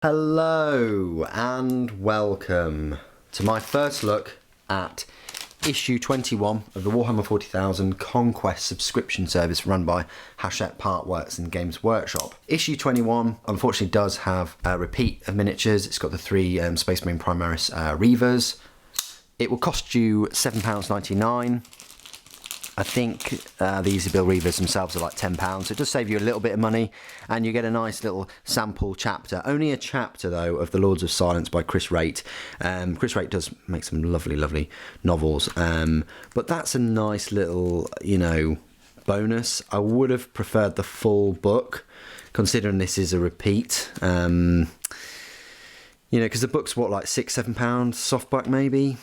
Hello and welcome to my first look at issue 21 of the Warhammer 40,000 Conquest subscription service run by Hachette Partworks and Games Workshop. Issue 21 unfortunately does have a repeat of miniatures. It's got the three Space Marine Primaris Reavers. It will cost you £7.99. I think the Easy Build Reavers themselves are like £10, so it does save you a little bit of money, and you get a nice little sample chapter. Only a chapter, though, of The Lords of Silence by Chris Raitt. Chris Raitt does make some lovely novels, but that's a nice little, bonus. I would have preferred the full book, considering this is a repeat. Because the book's like £6-7 softback maybe.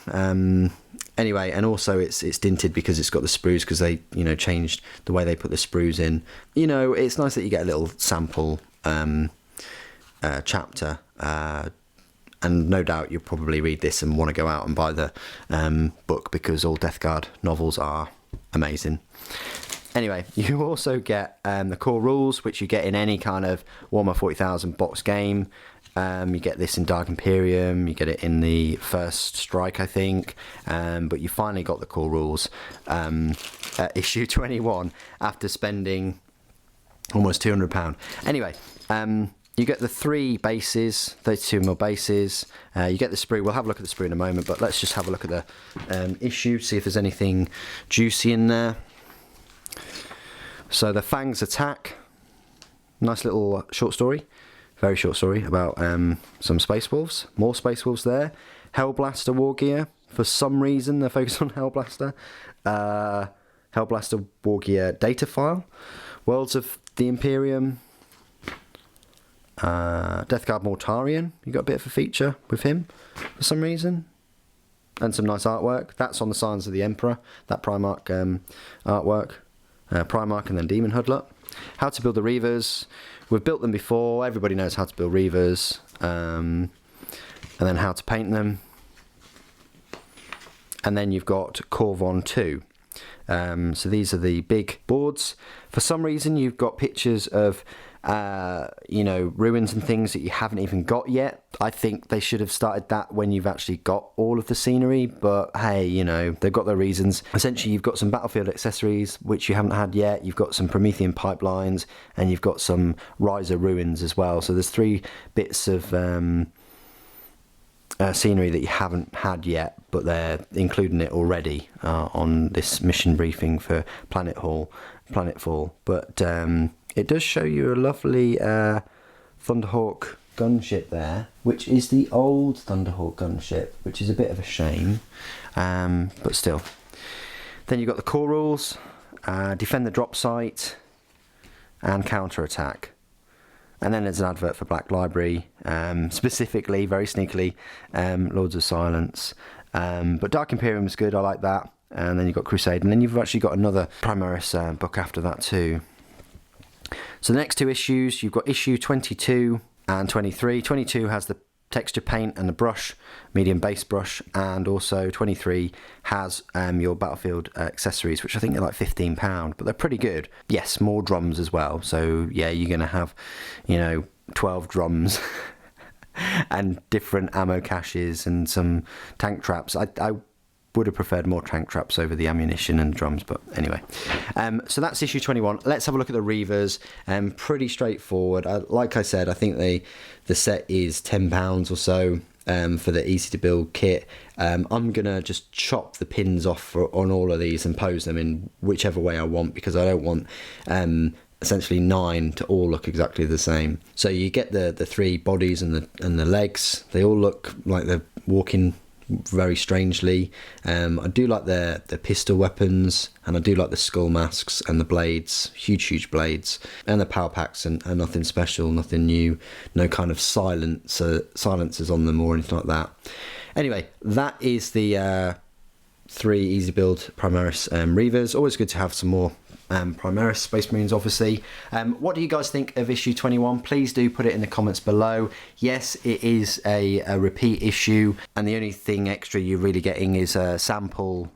Anyway, and also it's dinted because it's got the sprues, because they changed the way they put the sprues in. It's nice that you get a little sample chapter, and no doubt you'll probably read this and want to go out and buy the book, because all Death Guard novels are amazing. Anyway, you also get the core rules, which you get in any kind of Warhammer 40,000 box game. You get this in Dark Imperium, you get it in the First Strike, I think, but you finally got the core rules at issue 21 after spending almost £200. Anyway, you get the three bases, 32mm bases, you get the sprue. We'll have a look at the sprue in a moment, but let's just have a look at the issue, see if there's anything juicy in there. So the Fangs Attack, nice little short story. Very short story about some Space Wolves. More Space Wolves there. Hellblaster War Gear. For some reason, they're focused on Hellblaster. Hellblaster War Gear data file. Worlds of the Imperium. Death Guard Mortarion. You got a bit of a feature with him for some reason. And some nice artwork. That's on the Signs of the Emperor. That Primarch artwork. Primarch and then Demon Hoodler. How to build the Reavers. We've built them before. Everybody knows how to build Reavers. And then how to paint them. And then you've got Corvon 2. So these are the big boards. For some reason, you've got pictures of, ruins and things that you haven't even got yet. I think they should have started that when you've actually got all of the scenery. But hey, they've got their reasons. Essentially, you've got some battlefield accessories, which you haven't had yet. You've got some Promethean pipelines, and you've got some Riser ruins as well. So there's three bits of scenery that you haven't had yet, but they're including it already on this mission briefing for Planetfall. But it does show you a lovely Thunderhawk gunship there, which is the old Thunderhawk gunship, which is a bit of a shame, but still. Then you've got the core rules, defend the drop site, and counter-attack. And then there's an advert for Black Library, specifically, very sneakily, Lords of Silence. But Dark Imperium is good, I like that. And then you've got Crusade, and then you've actually got another Primaris book after that too. So the next two issues, you've got issue 22 and 23. 22 has the texture paint and the brush, medium base brush, and also 23 has your battlefield accessories, which I think are like £15, but they're pretty good. Yes, more drums as well. So yeah, you're going to have, 12 drums and different ammo caches and some tank traps. I would have preferred more tank traps over the ammunition and drums, but anyway. So that's issue 21. Let's have a look at the Reavers. Pretty straightforward. Like I said, I think the set is £10 or so for the easy to build kit. I'm gonna just chop the pins off on all of these and pose them in whichever way I want, because I don't want essentially 9 to all look exactly the same. So you get the three bodies and the legs. They all look like they're walking very strangely. I do like the pistol weapons, and I do like the skull masks and the blades, huge blades, and the power packs, and nothing special, nothing new, no kind of silencers on them or anything like that. Anyway, that is the three easy build Primaris Reavers. Always good to have some more Primaris Space Marines, obviously. What do you guys think of issue 21? Please do put it in the comments below. Yes, it is a repeat issue, and the only thing extra you're really getting is a sample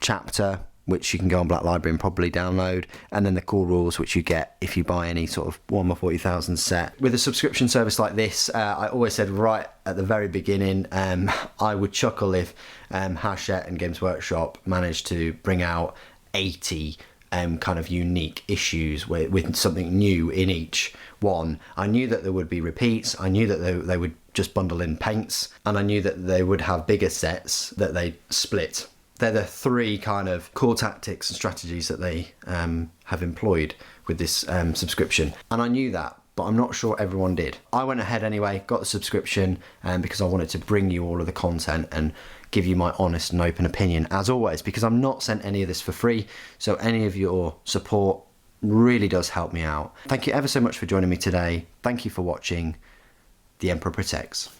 chapter which you can go on Black Library and probably download, and then the core rules, which you get if you buy any sort of Warhammer 40,000 set. With a subscription service like this, I always said right at the very beginning, I would chuckle if Hachette and Games Workshop managed to bring out 80 kind of unique issues with something new in each one. I knew that there would be repeats, I knew that they would just bundle in paints, and I knew that they would have bigger sets that they split. They're the three kind of core tactics and strategies that they have employed with this subscription. And I knew that, but I'm not sure everyone did. I went ahead anyway, got the subscription, because I wanted to bring you all of the content and give you my honest and open opinion, as always, because I'm not sent any of this for free. So any of your support really does help me out. Thank you ever so much for joining me today. Thank you for watching. The Emperor Protects.